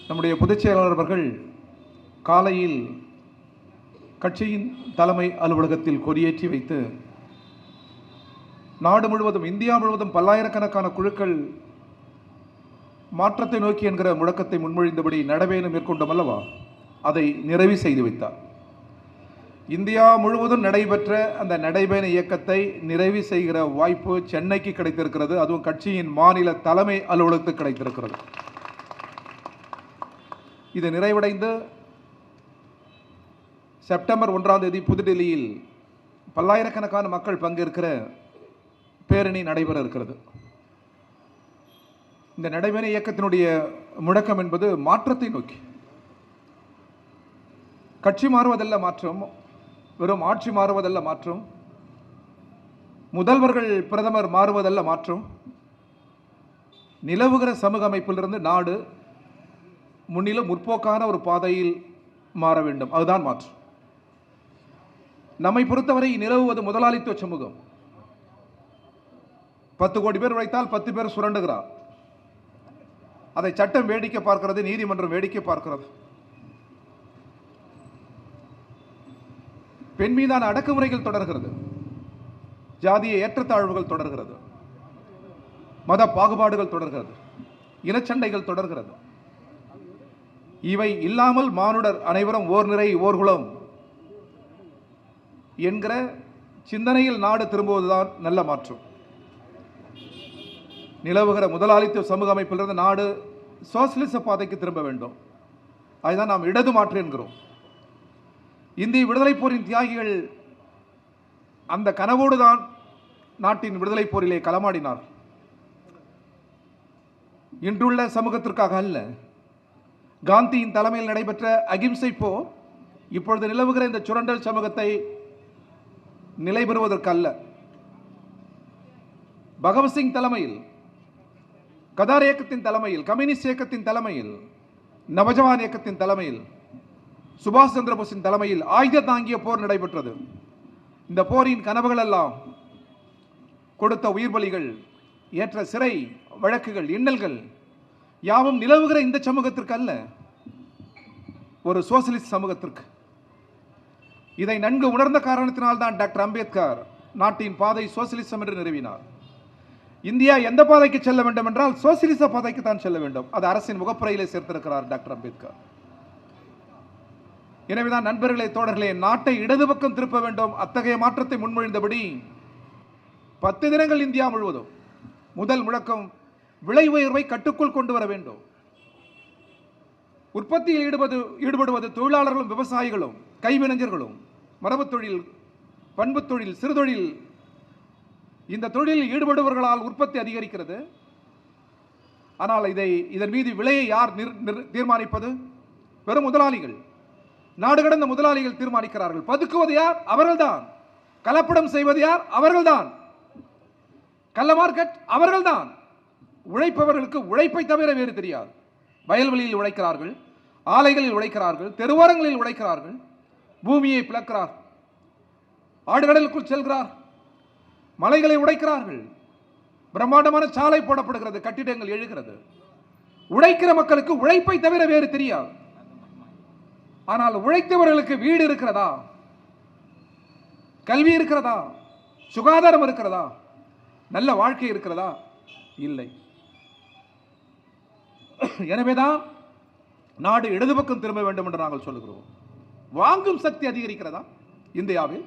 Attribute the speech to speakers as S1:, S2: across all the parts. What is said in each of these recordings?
S1: நம்முடைய பொதுச் செயலாளர் அவர்கள் காலையில் கட்சியின் தலைமை அலுவலகத்தில் கொடியேற்றி வைத்து நாடு முழுவதும், இந்தியா முழுவதும் பல்லாயிரக்கணக்கான குழுக்கள் மாற்றத்தை நோக்கி என்கிற முழக்கத்தை முன்மொழிந்தபடி நடைபயணம் மேற்கொண்டோம் அல்லவா, அதை நிறைவு செய்து வைத்தார். இந்தியா முழுவதும் நடைபெற்ற அந்த நடைபயண இயக்கத்தை நிறைவு செய்கிற வாய்ப்பு சென்னைக்கு கிடைத்திருக்கிறது. அதுவும் கட்சியின் மாநில தலைமை அலுவலகத்துக்கு கிடைத்திருக்கிறது. இது நிறைவடைந்து செப்டம்பர் 1ஆம் தேதி புதுடெல்லியில் பல்லாயிரக்கணக்கான மக்கள் பங்கேற்கிற பேரணி நடைபெற இருக்கிறது. இந்த நடைபயண இயக்கத்தினுடைய முழக்கம் என்பது மாற்றத்தை நோக்கி. கட்சி மாறுவதல்ல மாற்றம், வெறும் ஆட்சி மாறுவதல்ல மாற்றம், முதல்வர்கள் பிரதமர் மாறுவதல்ல மாற்றம், நிலவுகிற சமூக அமைப்பிலிருந்து நாடு முன்னிலும் முற்போக்கான ஒரு பாதையில் மாற வேண்டும். அதுதான் மாற்றம். நம்மை பொறுத்தவரை நிலவுவது முதலாளித்துவ சமூகம். 10 கோடி பேர் உழைத்தால் 10 பேர் சுரண்டுகிறார். அதை சட்டம் வேடிக்கை பார்க்கிறது, நீதிமன்றம் வேடிக்கை பார்க்கிறது. பெண் மீதான அடக்குமுறைகள் தொடர்கிறது, ஜாதிய ஏற்றத்தாழ்வுகள் தொடர்கிறது, மத பாகுபாடுகள் தொடர்கிறது, இனச்சண்டைகள் தொடர்கிறது. இவை இல்லாமல் மானுடர் அனைவரும் ஓர் நிறை ஓர் குலம் என்கிற சிந்தனையில் நாடு திரும்புவதுதான் நல்ல மாற்றம். நிலவுகிற முதலாளித்துவ சமூக அமைப்பிலிருந்து நாடு சோசியலிச பாதைக்கு திரும்ப வேண்டும். அதுதான் நாம் இடது மாற்று என்கிறோம். இந்திய விடுதலை போரின் தியாகிகள் அந்த கனவோடு தான் நாட்டின் விடுதலை போரிலே களமாடினார். இன்றுள்ள சமூகத்திற்காக அல்ல. காந்தியின் தலைமையில் நடைபெற்ற அகிம்சை போர் இப்பொழுது நிலவுகிற இந்த சுரண்டல் சமூகத்தை நிலைபெறுவதற்கு அல்ல. பகவத்சிங் தலைமையில், கதார் இயக்கத்தின் தலைமையில், கம்யூனிஸ்ட் இயக்கத்தின் தலைமையில், நவஜவான் இயக்கத்தின் தலைமையில், சுபாஷ் சந்திர போஸின் தலைமையில் ஆயுத தாங்கிய போர் நடைபெற்றது. இந்த போரின் கனவுகள் எல்லாம், கொடுத்த உயிர் பலிகள், ஏற்ற சிறை வழக்குகள், இன்னல்கள் யாவும் நிலவுகிற இந்த சமூகத்திற்கு அல்ல, ஒரு சோசியலிஸ்ட் சமூகத்திற்கு. இதை நன்கு உணர்ந்த காரணத்தினால் தான் டாக்டர் அம்பேத்கர் நாட்டின் பாதை சோசியலிசம் என்று நிறுவினார். இந்தியா எந்த பாதைக்கு செல்ல வேண்டும் என்றால் சோசியலிச பாதைக்கு தான் செல்ல வேண்டும். அது அரசின் முகப்புரையிலே சேர்த்திருக்கிறார் டாக்டர் அம்பேத்கர். எனவேதான் நண்பர்களே, தோழர்களே, நாட்டை இடது பக்கம் திருப்ப வேண்டும். அத்தகைய மாற்றத்தை முன்மொழிந்தபடி 10 தினங்கள் இந்தியா முழுவதும் முதல் முழக்கம் விலை உயர்வை கட்டுக்குள் கொண்டு வர வேண்டும். உற்பத்தியில் ஈடுபடுவது தொழிலாளர்களும் விவசாயிகளும் கைவினைஞர்களும், மரபு தொழில், பண்பு தொழில், சிறுதொழில், இந்த தொழிலில் ஈடுபடுபவர்களால் உற்பத்தி அதிகரிக்கிறது. ஆனால் இதன் மீது விலையை யார் தீர்மானிப்பது? வெறும் முதலாளிகள், நாடு கடந்த முதலாளிகள் தீர்மானிக்கிறார்கள். பதுக்குவது யார்? அவர்கள்தான். கலப்படம் செய்வது யார்? அவர்கள்தான். கள்ள மார்க்கெட் அவர்கள்தான். உழைப்பவர்களுக்கு உழைப்பை தவிர வேறு தெரியாது. வயல்வெளியில் உழைக்கிறார்கள், ஆலைகளில் உழைக்கிறார்கள், தெருவோரங்களில் உழைக்கிறார்கள், பூமியை பிளக்கிறார், ஆடுகடலுக்குள் செல்கிறார், மலைகளை உடைக்கிறார்கள், பிரம்மாண்டமான சாலை போடப்படுகிறது, கட்டிடங்கள் எழுகிறது. உழைக்கிற மக்களுக்கு உழைப்பை தவிர வேறு தெரியாது. ஆனால் உழைத்தவர்களுக்கு வீடு இருக்கிறதா? கல்வி இருக்கிறதா? சுகாதாரம் இருக்கிறதா? நல்ல வாழ்க்கை இருக்கிறதா? இல்லை. எனவேதான் நாடு இடது பக்கம் திரும்ப வேண்டும் என்று நாங்கள் சொல்லுகிறோம். வாங்கும் சக்தி அதிகரிக்கிறதா இந்தியாவில்?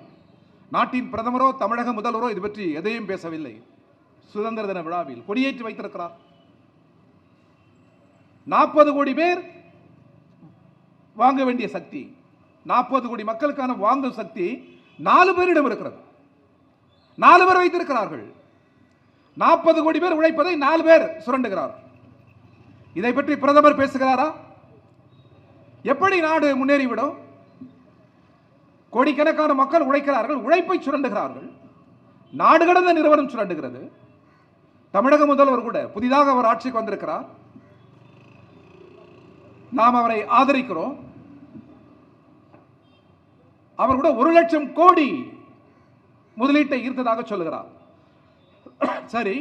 S1: நாட்டின் பிரதமரோ தமிழக முதல்வரோ இது பற்றி எதையும் பேசவில்லை. சுதந்திர தின விழாவில் கொடியேற்றி வைத்திருக்கிறார். 40 கோடி பேர் வாங்க வேண்டிய சக்தி, 40 கோடி மக்களுக்கான வாங்கும் சக்தி 4 பேரிடம் இருக்கிறது. 4 பேர் வைத்திருக்கிறார்கள். 40 கோடி பேர் உழைப்பதை 4 பேர் சுரண்டுகிறார். இதை பற்றி பிரதமர் பேசுகிறாரா? எப்படி நாடு முன்னேறிவிடும்? கோடிக்கணக்கான மக்கள் உழைக்கிறார்கள், உழைப்பை சுரண்டுகிறார்கள். நாடு கடந்த நிறுவனம் சுரண்டுகிறது. தமிழக முதல்வர் கூட புதிதாக அவர் ஆட்சிக்கு வந்திருக்கிறார். நாம் அவரை ஆதரிக்கிறோம். அவர் கூட 1 லட்சம் கோடி முதலீட்டை ஈர்த்ததாக சொல்லுகிறார். சரி,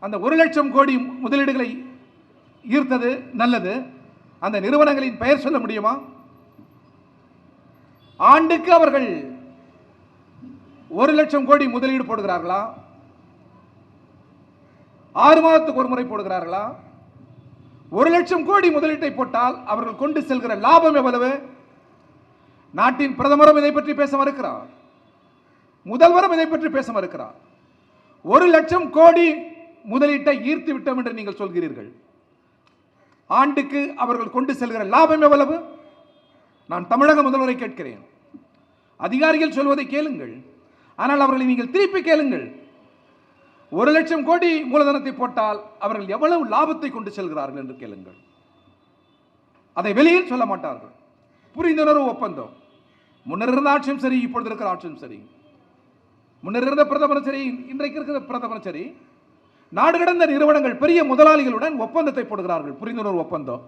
S1: அந்த 1 லட்சம் கோடி முதலீடுகளை ஈர்த்தது நல்லது. அந்த நிறுவனங்களின் பெயர் சொல்ல முடியுமா? ஆண்டுக்கு அவர்கள் 1,00,000 கோடி முதலீடு போடுகிறார்களா? 6 மாதத்துக்கு ஒரு முறை போடுகிறார்களா? 1,00,000 கோடி முதலீட்டை போட்டால் அவர்கள் கொண்டு செல்கிற லாபம் எவ்வளவு? நாட்டின் பிரதமரும் இதை பற்றி பேச மறுக்கிறார், முதல்வரும் இதை பற்றி பேச மறுக்கிறார். 1,00,000 கோடி முதலீட்டை ஈர்த்து விட்டோம் என்று நீங்கள் சொல்கிறீர்கள். ஆண்டுக்கு அவர்கள் கொண்டு செல்கிற லாபம் எவ்வளவு? நான் தமிழக முதல்வரை கேட்கிறேன். அதிகாரிகள் சொல்வதை கேளுங்கள், ஆனால் அவர்களை நீங்கள் திருப்பி கேளுங்கள். 1,00,000 கோடி மூலதனத்தை போட்டால் அவர்கள் எவ்வளவு லாபத்தை கொண்டு செல்கிறார்கள் என்று கேளுங்கள். அதை வெளியில் சொல்ல மாட்டார்கள். புரிந்துணர்வு ஒப்பந்தம். முன்னர் இருந்த ஆட்சியும் சரி, இப்பொழுது இருக்கிற ஆட்சியும் சரி, முன்னர் இருந்த பிரதமர் சரி, இன்றைக்கு இருக்கிற பிரதமர் சரி, நாடு கடந்த நிறுவனங்கள் பெரிய முதலாளிகளுடன் ஒப்பந்தத்தை போடுகிறார்கள். புரிந்துணர்வு ஒப்பந்தம்.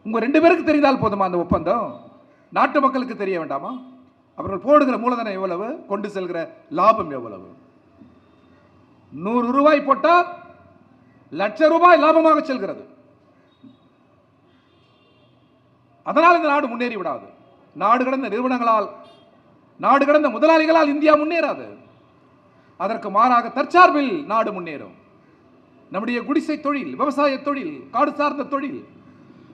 S1: உங்க 2 பேருக்கு தெரிந்தால் போதுமா அந்த ஒப்பந்தம்? நாட்டு மக்களுக்கு தெரிய வேண்டாமா? அவர்கள் போடுகிற மூலதனம் எவ்வளவு, கொண்டு செல்கிற லாபம் எவ்வளவு? 100 ரூபாய் போட்டால் ₹1,00,000 லாபமாக செல்கிறது. அதனால் இந்த நாடு முன்னேறி விடாது. நாடு கடந்த நிறுவனங்களால், நாடு கடந்த முதலாளிகளால் இந்தியா முன்னேறாது. அதற்கு மாறாக தற்சார்பில் நாடு முன்னேறும். நம்முடைய குடிசை தொழில், விவசாய தொழில், காடு சார்ந்த தொழில்,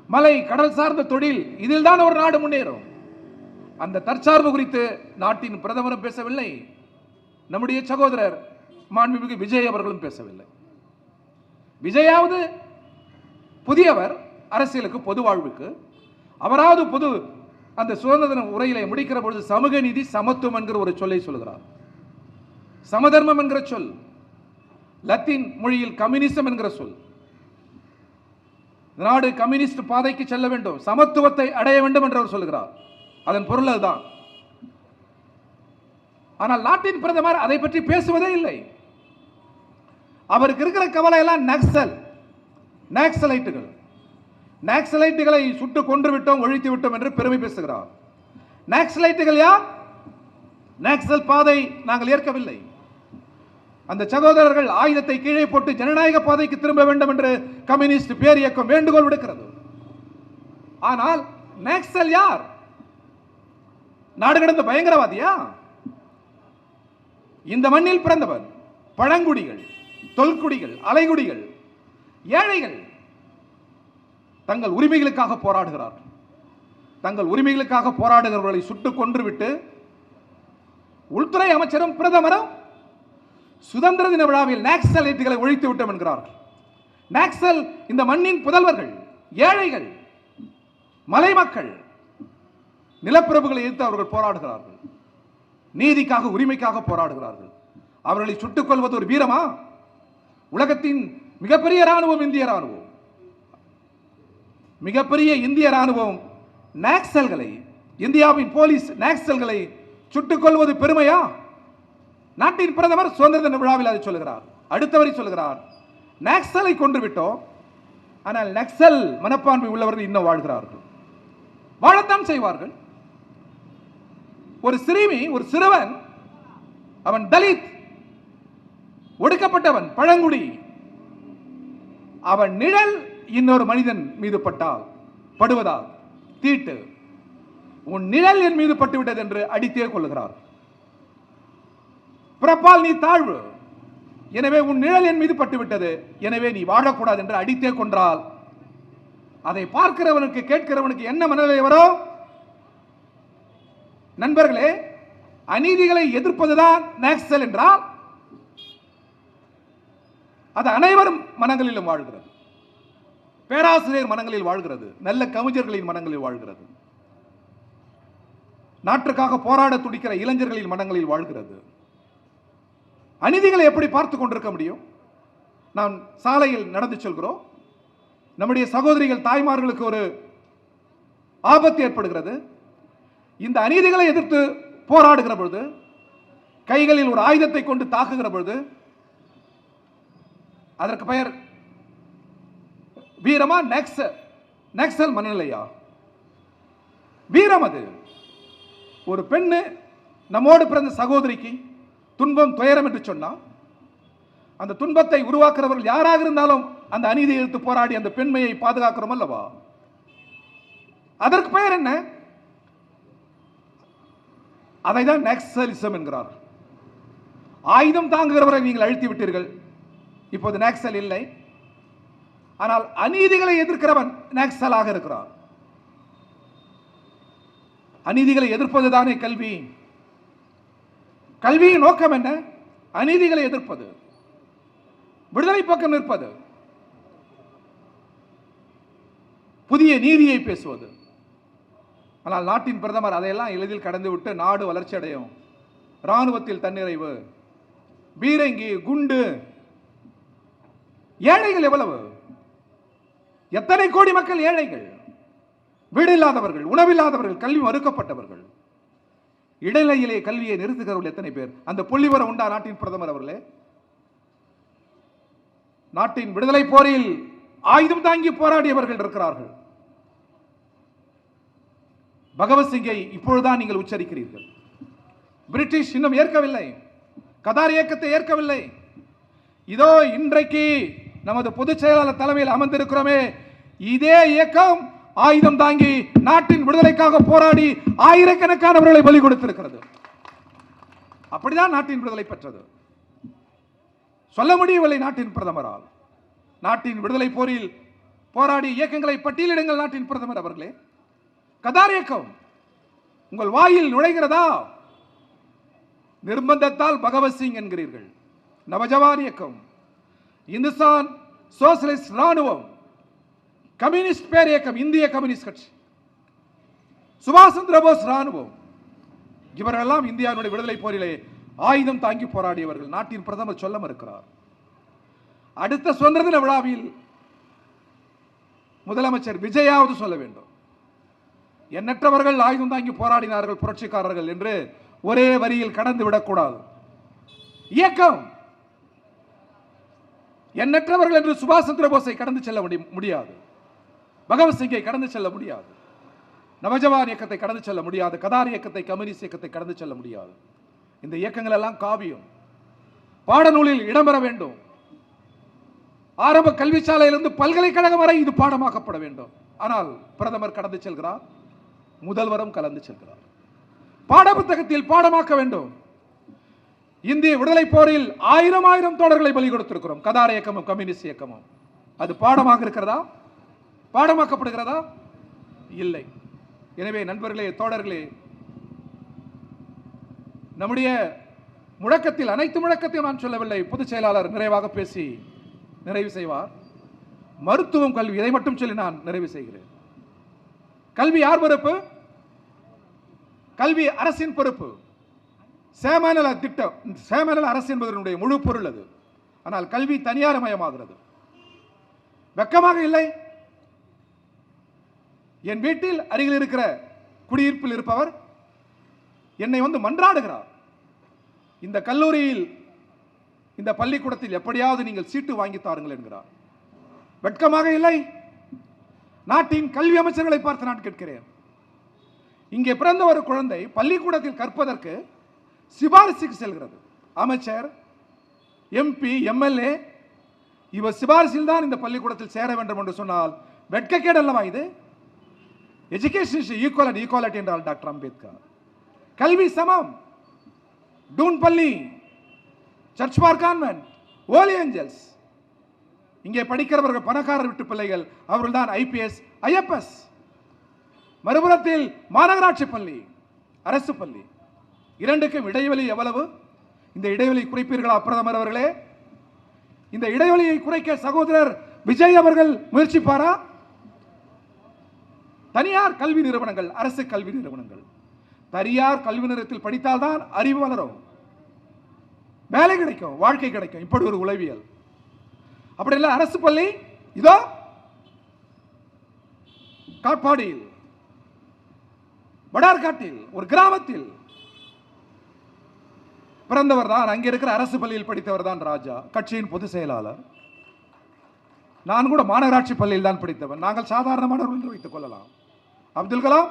S1: மலை கடல் சார்ந்த தொழில், இதில் தான் ஒரு நாடு முன்னேறும். அந்த தற்சார்பு குறித்து நாட்டின் பிரதமரும் பேசவில்லை, நம்முடைய சகோதரர் மாண்புமிகு விஜய் அவர்களும் பேசவில்லை. விஜயாவது புதியவர் அரசியலுக்கு, பொது வாழ்வுக்கு. அவராவது பொது அந்த சுதந்திர உரையிலே முடிக்கிற பொழுது சமூக நீதி, சமத்துவம் என்கிற ஒரு சொல்லை சொல்கிறார். சமதர்மம் என்கிற சொல் லத்தீன் மொழியில் கம்யூனிசம் என்கிற சொல். நாடு கம்யூனிஸ்ட் பாதைக்கு செல்ல வேண்டும், சமத்துவத்தை அடைய வேண்டும் என்று அவர் சொல்கிறார். அதன் பொருள் அதுதான். ஆனால் நாட்டின் பிரதமர் அதை பற்றி பேசுவதே இல்லை. அவருக்கு இருக்கிற கவலை எல்லாம் நக்சல், நக்சலைட்டுகள். நக்சலைட்டுகளை சுட்டு கொன்று விட்டோம், ஒழித்து விட்டோம் என்று பெருமை பேசுகிறார். நக்சலைட்டுகள் யார்? நக்சல் பாதை நாங்கள் ஏற்கவில்லை. அந்த சகோதரர்கள் ஆயுதத்தை கீழே போட்டு ஜனநாயக பாதைக்கு திரும்ப வேண்டும் என்று கம்யூனிஸ்ட் பேர் இயக்கம் வேண்டுகோள் விடுக்கிறது. ஆனால் நக்சல் யார்? நாடு கடந்த பயங்கரவாதியா? இந்த மண்ணில் பிறந்தவர். பழங்குடிகள், தொல்குடிகள், அலைகுடிகள், ஏழைகள் தங்கள் உரிமைகளுக்காக போராடுகிறார்கள். தங்கள் உரிமைகளுக்காக போராடுகிறவர்களை சுட்டு கொன்று விட்டு உள்துறை அமைச்சரும் பிரதமரும் சுதந்திர தின விழாவில் நக்சலைட்டுகளை ஒழித்து விட்டோம் என்கிறார்கள். நக்சல் இந்த மண்ணின் புதல்வர்கள், ஏழைகள், மலை மக்கள், நிலப்பிரபுகளை எதிர்த்து அவர்கள் போராடுகிறார்கள். நீதிக்காக, உரிமைக்காக போராடுகிறார்கள். அவர்களை சுட்டுக் கொள்வது ஒரு வீரமா? உலகத்தின் மிகப்பெரிய ராணுவம் இந்திய ராணுவம். மிகப்பெரிய இந்திய ராணுவம் நக்சல்களை, இந்தியாவின் போலீஸ் நக்சல்களை சுட்டுக் கொள்வது பெருமையா? நாட்டின் பிரதமர் சுதந்திர தின விழாவில் அதை சொல்லுகிறார். அடுத்தவரை சொல்லுகிறார், நக்சலை கொன்று விட்டோம், ஆனால் நக்சல் மனப்பான்மை உள்ளவர்கள் இன்னும் வாழ்கிறார்கள். வாழத்தான் செய்வார்கள். ஒரு சிறுமி, ஒரு சிறுவன், அவன் தலித், ஒடுக்கப்பட்டவன், பழங்குடி, அவன் நிழல் இன்னொரு மனிதன் மீது படுவதால் தீட்டு, உன் நிழல் என் மீது பட்டுவிட்டது என்று அடித்தே கொள்ளுகிறார். பிறப்பால் நீ தாழ்வு, எனவே உன் நிழல் என் மீது பட்டுவிட்டது, எனவே நீ வாழக்கூடாது என்று அடித்தே கொன்றால் அதை பார்க்கிறவனுக்கு, கேட்கிறவனுக்கு என்ன மனநிலை வரும்? நண்பர்களே, அநீதிகளை எதிர்ப்பதுதான் நக்சல் என்றால் அது அனைவரும் மனங்களிலும் வாழ்கிறது. பேராசிரியர் மனங்களில் வாழ்கிறது, நல்ல கவிஞர்களின் மனங்களில் வாழ்கிறது, நாட்டுக்காக போராட துடிக்கிற இளைஞர்களின் மனங்களில் வாழ்கிறது. அநீதிகளை எப்படி பார்த்து கொண்டிருக்க முடியும்? நாம் சாலையில் நடந்து செல்கிறோம், நம்முடைய சகோதரிகள், தாய்மார்களுக்கு ஒரு ஆபத்து ஏற்படுகிறது. இந்த அநீதிகளை எதிர்த்து போராடுகிற பொழுது, கைகளில் ஒரு ஆயுதத்தை கொண்டு தாக்குகிற பொழுது, அதற்கு பெயர் வீரமா? நக்சல் மனநிலையா? வீரம் அது. ஒரு பெண்ணு நம்மோடு பிறந்த சகோதரிக்கு துன்பம், துயரம் என்று சொன்னால் அந்த துன்பத்தை உருவாக்குறவர்கள் யாராக இருந்தாலும் அந்த அநீதியை எதிர்த்து போராடி அந்த பெண்மையை பாதுகாக்கிறோம் அல்லவா? அதற்கு பெயர் என்ன? அதை தான் நக்சலிசம் என்கிறார். ஆயுதம் தாங்குகிறவரை நீங்கள் அழுத்தி விட்டீர்கள், இப்போது நக்சல் இல்லை. ஆனால் அநீதிகளை எதிர்க்கிறவன் நக்சலாக இருக்கிறார். அநீதிகளை எதிர்ப்பதுதானே கல்வி. கல்வியின் நோக்கம் என்ன? அநீதிகளை எதிர்ப்பது, விடுதலை பக்கம் நிற்பது, புதிய நீதியை பேசுவது. ஆனால் நாட்டின் பிரதமர் அதையெல்லாம் எளிதில் கடந்து விட்டு நாடு வளர்ச்சி அடையும், ராணுவத்தில் தன்னிறைவு, பீரங்கி, குண்டு, ஏழைகள் எவ்வளவு, எத்தனை கோடி மக்கள் ஏழைகள், வீடு இல்லாதவர்கள், உணவில்லாதவர்கள், கல்வி மறுக்கப்பட்டவர்கள், இடைநிலையிலே கல்வியை நிறுத்துகிறவர்கள் எத்தனை பேர்? அந்த புள்ளிவரம் உண்டா நாட்டின் பிரதமர் அவர்களே? நாட்டின் விடுதலை போரில் ஆயுதம் தாங்கி போராடியவர்கள் இருக்கிறார்கள். பகவத்சிங்கை இப்பொழுதுதான் நீங்கள் உச்சரிக்கிறீர்கள். பிரிட்டிஷ் இன்னும் ஏற்கவில்லை, கதார் இயக்கத்தை ஏற்கவில்லை. இதோ இன்றைக்கு நமது பொதுச் செயலாளர் தலைமையில் அமர்ந்திருக்கிறோமே, இதே இயக்கம் ஆயுதம் தாங்கி நாட்டின் விடுதலைக்காக போராடி ஆயிரக்கணக்கானவர்களை பலி கொடுத்திருக்கிறது. அப்படிதான் நாட்டின் விடுதலை பெற்றது. சொல்ல முடியவில்லை நாட்டின் பிரதமரால். நாட்டின் விடுதலை போரில் போராடி இயக்கங்களை பட்டியலிடுங்கள் நாட்டின் பிரதமர் அவர்களே. கதார் இயக்கம் உங்கள் வாயில் நுழைகிறதா? நிர்பந்தத்தால் பகவத்சிங் என்கிறீர்கள். நவஜவான் இயக்கம், இந்துஸ்தான் சோசலிஸ்ட் ராணுவம், கம்யூனிஸ்ட் பேர் இயக்கம், இந்திய கம்யூனிஸ்ட் கட்சி, சுபாஷ் சந்திர போஸ் ராணுவம், இவரெல்லாம் இந்தியாவுடைய விடுதலை போரிலே ஆயுதம் தாங்கி போராடியவர்கள். நாட்டின் பிரதமர் சொல்ல மறுக்கிறார். அடுத்த சுதந்திர தின விழாவில் முதலமைச்சர் விஜயாவது சொல்ல வேண்டும், எண்ணற்றவர்கள் ஆயுதம் தாங்கி போராடினார்கள் புரட்சிக்காரர்கள் என்று ஒரே வரியில் கடந்து விடக்கூடாது. இயக்கம் எண்ணற்றவர்கள் என்று சுபாஷ் சந்திர போஸை கடந்து செல்ல முடியாது, பகவத்சிங்கை கடந்து செல்ல முடியாது, நவஜவான் இயக்கத்தை கடந்து செல்ல முடியாது, கதார் இயக்கத்தை, கம்யூனிஸ்ட் இயக்கத்தை கடந்து செல்ல முடியாது. இந்த இயக்கங்கள் எல்லாம் காவியம், பாடநூலில் இடம்பெற வேண்டும். ஆரம்ப கல்வி சாலையிலிருந்து பல்கலைக்கழகம் வரை இது பாடமாக்கப்பட வேண்டும். ஆனால் பிரதமர் கடந்து செல்கிறார், முதல்வரும் கலந்து செல்கிறார். பாட புத்தகத்தில் பாடமாக்க வேண்டும். இந்திய விடுதலை போரில் ஆயிரம் தோழர்களை பலி கொடுத்திருக்கிறோம், கதார் இயக்கமும் கம்யூனிஸ்ட் இயக்கமும். அது பாடமாக இருக்கிறதா? பாடமாக்கப்படுகிறதா? இல்லை. எனவே நண்பர்களே, தோழர்களே, நம்முடைய முழக்கத்தில், அனைத்து முழக்கத்தையும் நான் சொல்லவில்லை, பொதுச் செயலாளர் நிறைவாக பேசி நிறைவு செய்வார். மருத்துவம், கல்வி, இதை மட்டும் சொல்லி நான் நிறைவு செய்கிறேன். கல்வி யார் பொறுப்பு? கல்வி அரசின் பொறுப்பு. சேமநல திட்டம், சேமநல அரசு என்பதனுடைய முழு பொருள் அது. ஆனால் கல்வி தனியார்மயமாகிறது. வெக்கமாக இல்லை? என் வீட்டில் அருகில் இருக்கிற குடியிருப்பில் இருப்பவர் என்னை வந்து மன்றாடுகிறார், இந்த கல்லூரியில், இந்த பள்ளிக்கூடத்தில் எப்படியாவது நீங்கள் சீட்டு வாங்கி தாருங்கள் என்கிறார். வெட்கமாக இல்லை? நாட்டின் கல்வி அமைச்சர்களை பார்த்து நான் கேட்கிறேன், இங்கே பிறந்த ஒரு குழந்தை பள்ளிக்கூடத்தில் கற்பதற்கு சிபாரிசுக்கு செல்கிறது. அமைச்சர், எம்பி, எம்எல்ஏ இவர் சிபாரிசில் தான் இந்த பள்ளிக்கூடத்தில் சேர வேண்டும் என்று சொன்னால் வெட்கக்கேடு அல்லவா இது? எஜுகேஷன் ஈக்குவல் ஈக்குவாலிட்டி என்றால் டாக்டர் அம்பேத்கர். கல்வி சமம். டூன் பள்ளி, church park convent, holy angels, இங்கே படிக்கிறவர்கள் பணக்காரர் விட்டு பிள்ளைகள், அவர்கள் தான் ஐபிஎஸ், ஐஎஃப்எஸ். மறுபுறத்தில் மாநகராட்சி பள்ளி, அரசு பள்ளி. இரண்டுக்கும் இடைவெளி எவ்வளவு? இந்த இடைவெளி குறைப்பீர்களா பிரதமர் அவர்களே? இந்த இடைவெளியை குறைக்க சகோதரர் விஜய் அவர்கள் முயற்சிப்பாரா? தனியார் கல்வி நிறுவனங்கள், அரசு கல்வி நிறுவனங்கள், தனியார் கல்வி நிறுவனத்தில் படித்தால்தான் அறிவு வளரும், வேலை கிடைக்கும், வாழ்க்கை கிடைக்கும். இப்படி ஒரு உளவியல். அப்படி இல்லை, அரசு பள்ளி இதோ காட்பாடியில், வடார்காட்டில் ஒரு கிராமத்தில் பிறந்தவர் தான், அங்கே இருக்கிற அரசு பள்ளியில் படித்தவர் தான் ராஜா, கட்சியின் பொதுச் செயலாளர். நான் கூட மாநகராட்சி பள்ளியில் தான் படித்தவன். நாங்கள் சாதாரணமானவர்கள் என்று வைத்துக் கொள்ளலாம். அப்துல் கலாம்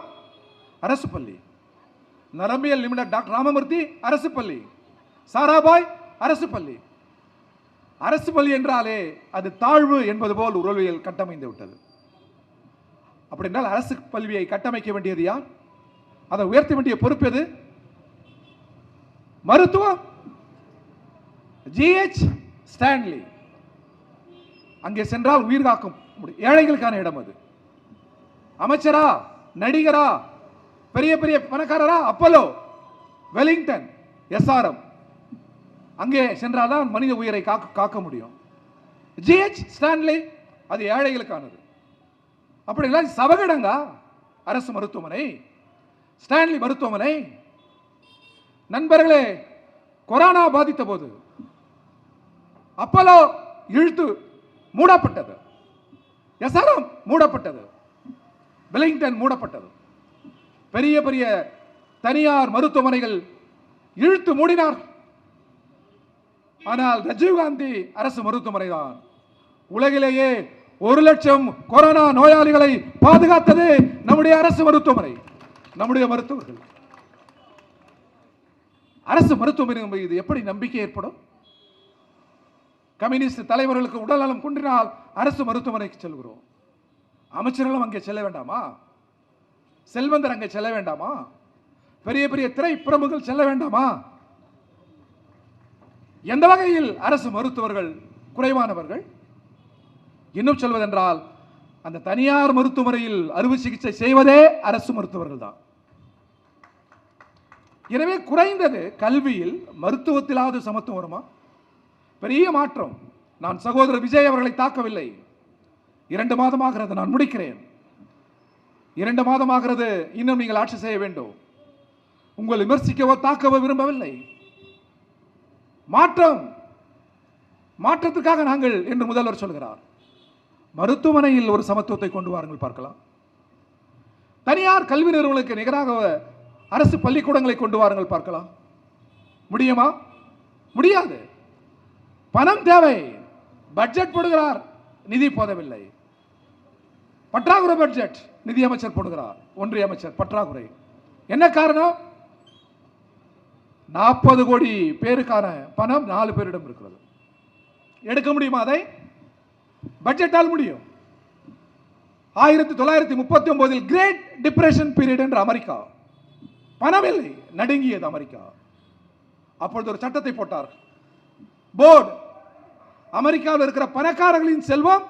S1: அரசு பள்ளி, நரம்பியல் நிபுணர் டாக்டர் ராமமூர்த்தி அரசு பள்ளி, சாராபாய் அரசு பள்ளி. அரசு பள்ளி என்றாலே அது தாழ்வு என்பது போல் உளவியல் கட்டமைந்து விட்டது. அப்படி என்றால் அரசு பள்ளியை கட்டமைக்க வேண்டியது யார்? அதை உயர்த்த வேண்டிய பொறுப்பு எது? மருத்துவம் GH ஸ்டான்லி. அங்கே சென்றால் உயிர் காக்கும் ஏழைகளுக்கான இடம் அது. அமைச்சரா, நடிகரா, பெரிய பெரிய பணக்காரரா? Apollo, Wellington, SRM. அங்கே சென்றால்தான் மனித உயிரை காக்க முடியும். GH ஸ்டான்லி அது ஏழைகளுக்கானது. அப்படி இல்லை சவகடங்கா அரசு மருத்துவமனை, ஸ்டான்லி மருத்துவமனை. நண்பர்களே, கொரோனா பாதித்த போது அப்போலோ இழுத்து மூடப்பட்டது, SRM மூடப்பட்டது, வெலிங்டன் மூடப்பட்டது. பெரிய பெரிய தனியார் மருத்துவமனைகள் இழுத்து மூடினார். ஆனால் ராஜீவ்காந்தி அரசு மருத்துவமனை தான் உலகிலேயே 1,00,000 கொரோனா நோயாளிகளை பாதுகாத்தது நம்முடைய அரசு மருத்துவமனை, நம்முடைய மருத்துவர்கள். அரசு மருத்துவமனை மீது எப்படி நம்பிக்கை ஏற்படும்? கம்யூனிஸ்ட் தலைவர்களுக்கு உடல்நலம் குன்றினால் அரசு மருத்துவமனைக்கு செல்கிறோம். அமைச்சர்களும் அங்கே செல்ல வேண்டாமா? செல்வந்தர் அங்கே செல்ல வேண்டாமா? பெரிய பெரிய திரை பிரமுகர்கள் செல்ல வேண்டாமா? எந்த வகையில் அரசு மருத்துவர்கள் குறைவானவர்கள்? இன்னும் சொல்வதென்றால் அந்த தனியார் மருத்துவமனையில் அறுவை சிகிச்சை செய்வதே அரசு மருத்துவர்கள் தான். எனவே குறைந்தது கல்வியில் மருத்துவத்திலாவது சமத்துவம் வருமா? பெரிய மாற்றம். நான் சகோதரர் விஜய் அவர்களை தாக்கவில்லை. 2 மாதமாகிறது, நான் முடிக்கிறேன். 2 மாதமாகிறது, இன்னும் நீங்கள் ஆட்சி செய்ய வேண்டும். உங்கள் விமர்சிக்கவோ தாக்கவோ விரும்பவில்லை. மாற்றம், மாற்றத்துக்காக நாங்கள் என்று முதல்வர் சொல்கிறார். மருத்துவமனையில் ஒரு சமத்துவத்தை கொண்டு வாருங்கள் பார்க்கலாம். தனியார் கல்வி நிறுவனங்களுக்கு நிகராக அரசு பள்ளிக்கூடங்களை கொண்டு வாருங்கள் பார்க்கலாம். முடியுமா? முடியாது. பணம் தேவை. பட்ஜெட் போடுகிறார், நிதி போதவில்லை. பற்றாக்குறை பட்ஜெட், நிதி அமைச்சர் போடுகிறார், ஒன்றிய அமைச்சர் பற்றாக்குறை. என்ன காரணம்? 40 கோடி பேருக்கான பணம் 4 பேரிடம் இருக்கிறது. எடுக்க முடியுமா? அதை பட்ஜெட்டால் முடியும். 1939 கிரேட் டிப்ரெஷன் பீரியட் என்று அமெரிக்கா, பணம் இல்லை, நடுங்கியது அமெரிக்கா. அப்பொழுது ஒரு சட்டத்தை போட்டார். போர்டு, அமெரிக்காவில் இருக்கிற பணக்காரர்களின் செல்வம்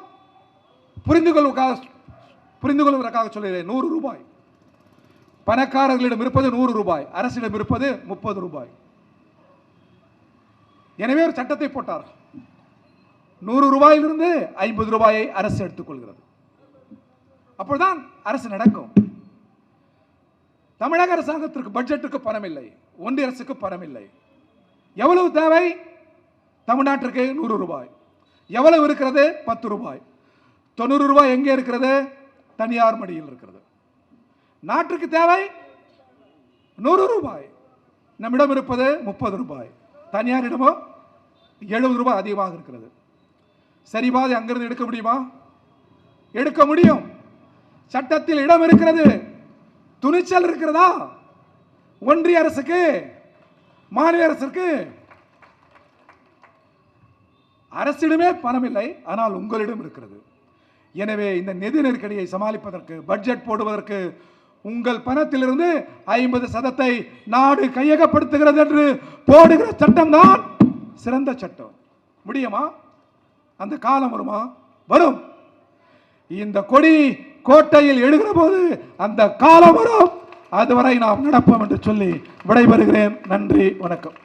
S1: புரிந்து கொள்வதற்காக சொல்கிறேன், 100 ரூபாய். பணக்காரர்களிடம் இருப்பது 100 ரூபாய், அரசிடம் இருப்பது 30 ரூபாய். எனவே ஒரு சட்டத்தை போட்டார். 100 ரூபாயிலிருந்து 50 ரூபாயை அரசு எடுத்துக்கொள்கிறது. அப்போதுதான் அரசு நடக்கும். தமிழக அரசாங்கத்திற்கு பட்ஜெட்டுக்கு பணம் இல்லை, ஒன்றிய அரசுக்கு பணம் இல்லை. எவ்வளவு தேவை? தமிழ்நாட்டிற்கு 100 ரூபாய். எவ்வளவு இருக்கிறது? 10 ரூபாய். 90 ரூபாய் எங்கே இருக்கிறது? தனியார் மடியில் இருக்கிறது. நாட்டுக்கு தேவை 100 ரூபாய். நம்மிடம் இருப்பது 30 ரூபாய். தனியாரிடமோ 70 ரூபாய் அதிகமாக இருக்கிறது. சரி, பாதி அங்கிருந்து எடுக்க முடியுமா? எடுக்க முடியும். சட்டத்தில் இடம் இருக்கிறது. துணிச்சல் இருக்கிறதா? ஒன்றிய அரசுக்கு, மாநில அரசுக்கு. அரசிடமே பணம் இல்லை, ஆனால் உங்களிடம் இருக்கிறது. எனவே இந்த நிதி நெருக்கடியை சமாளிப்பதற்கு, பட்ஜெட் போடுவதற்கு உங்கள் பணத்திலிருந்து 50% நாடு கையகப்படுத்துகிறது என்று போடுகிற சட்டம் தான் சிறந்த சட்டம். முடியுமா? அந்த காலம் வருமா? வரும். இந்த கொடி கோட்டையில் எழுகிற போது அந்த காலம் வரும். அதுவரை நாம் நடப்போம் என்று சொல்லி விடைபெறுகிறேன். நன்றி, வணக்கம்.